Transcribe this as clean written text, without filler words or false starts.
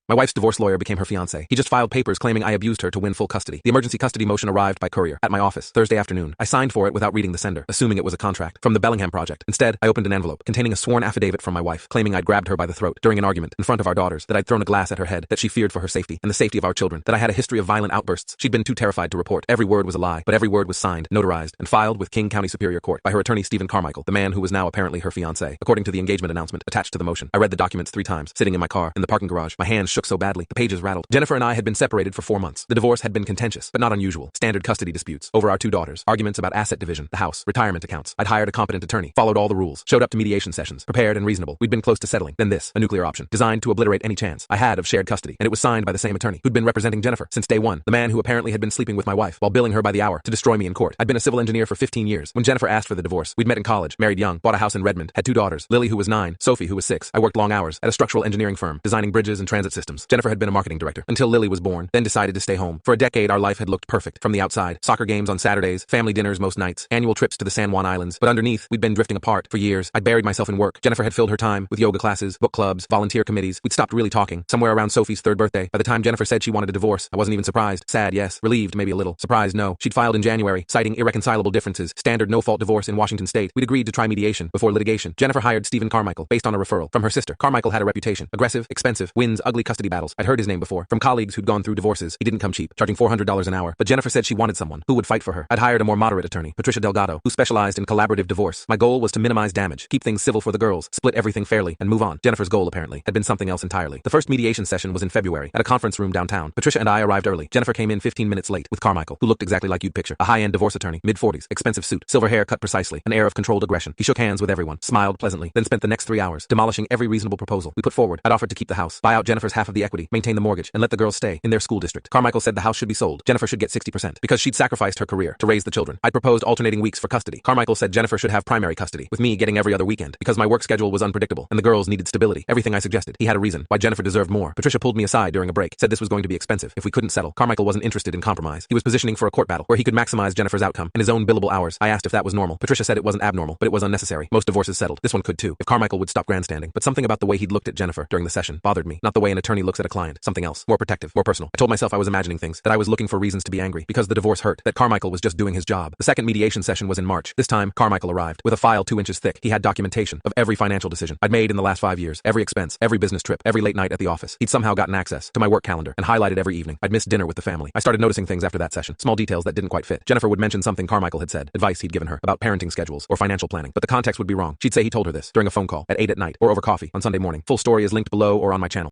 My wife's divorce lawyer became her fiancé. He just filed papers claiming I abused her to win full custody. The emergency custody motion arrived by courier at my office Thursday afternoon. I signed for it without reading the sender, assuming it was a contract from the Bellingham Project. Instead, I opened an envelope containing a sworn affidavit from my wife, claiming I'd grabbed her by the throat during an argument in front of our daughters, that I'd thrown a glass at her head, that she feared for her safety and the safety of our children, that I had a history of violent outbursts she'd been too terrified to report. Every word was a lie, but every word was signed, notarized, and filed with King County Superior Court by her attorney Stephen Carmichael, the man who was now apparently her fiancé, according to the engagement announcement attached to the motion. I read the documents 3 times, sitting in my car in the parking garage. My hands shook so badly, the pages rattled. Jennifer and I had been separated for 4 months. The divorce had been contentious, but not unusual. Standard custody disputes over our 2 daughters, arguments about asset division, the house, retirement accounts. I'd hired a competent attorney, followed all the rules, showed up to mediation sessions, prepared and reasonable. We'd been close to settling. Then this, a nuclear option, designed to obliterate any chance I had of shared custody, and it was signed by the same attorney who'd been representing Jennifer since day one, the man who apparently had been sleeping with my wife while billing her by the hour to destroy me in court. I'd been a civil engineer for 15 years. When Jennifer asked for the divorce, we'd met in college, married young, bought a house in Redmond, had 2 daughters, Lily who was 9, Sophie who was 6. I worked long hours at a structural engineering firm, designing bridges and transit systems. Jennifer had been a marketing director until Lily was born, then decided to stay home. For a decade, our life had looked perfect from the outside. Soccer games on Saturdays, family dinners most nights, annual trips to the San Juan Islands. But underneath, we'd been drifting apart for years. I'd buried myself in work. Jennifer had filled her time with yoga classes, book clubs, volunteer committees. We'd stopped really talking somewhere around Sophie's 3rd birthday. By the time Jennifer said she wanted a divorce, I wasn't even surprised. Sad, yes. Relieved, maybe a little. Surprised, no. She'd filed in January, citing irreconcilable differences, standard no-fault divorce in Washington state. We'd agreed to try mediation before litigation. Jennifer hired Stephen Carmichael based on a referral from her sister. Carmichael had a reputation. Aggressive, expensive, wins ugly custody battles. I'd heard his name before from colleagues who'd gone through divorces. He didn't come cheap, charging $400 an hour. But Jennifer said she wanted someone who would fight for her. I'd hired a more moderate attorney, Patricia Delgado, who specialized in collaborative divorce. My goal was to minimize damage, keep things civil for the girls, split everything fairly, and move on. Jennifer's goal, apparently, had been something else entirely. The first mediation session was in February at a conference room downtown. Patricia and I arrived early. Jennifer came in 15 minutes late with Carmichael, who looked exactly like you'd picture. A high-end divorce attorney, mid-40s, expensive suit, silver hair cut precisely, an air of controlled aggression. He shook hands with everyone, smiled pleasantly, then spent the next 3 hours demolishing every reasonable proposal we put forward. I'd offered to keep the house, buy out Jennifer's half of the equity, maintain the mortgage, and let the girls stay in their school district. Carmichael said the house should be sold. Jennifer should get 60% because she'd sacrificed her career to raise the children. I'd proposed alternating weeks for custody. Carmichael said Jennifer should have primary custody, with me getting every other weekend because my work schedule was unpredictable and the girls needed stability. Everything I suggested, he had a reason why Jennifer deserved more. Patricia pulled me aside during a break, said this was going to be expensive if we couldn't settle. Carmichael wasn't interested in compromise. He was positioning for a court battle where he could maximize Jennifer's outcome in his own billable hours. I asked if that was normal. Patricia said it wasn't abnormal, but it was unnecessary. Most divorces settled. This one could too, if Carmichael would stop grandstanding. But something about the way he'd looked at Jennifer during the session bothered me. Not the way an attorney looks at a client. Something else. More protective. More personal. I told myself I was imagining things, that I was looking for reasons to be angry because the divorce hurt, that Carmichael was just doing his job. The second mediation session was in March. This time, Carmichael arrived with a file 2 inches thick. He had documentation of every financial decision I'd made in the last 5 years, every expense, every business trip, every late night at the office. He'd somehow gotten access to my work calendar and highlighted every evening I'd missed dinner with the family. I started noticing things after that session, small details that didn't quite fit. Jennifer would mention something Carmichael had said, advice he'd given her about parenting schedules or financial planning, but the context would be wrong. She'd say he told her this during a phone call at 8 at night or over coffee on Sunday morning. Full story is linked below or on my channel.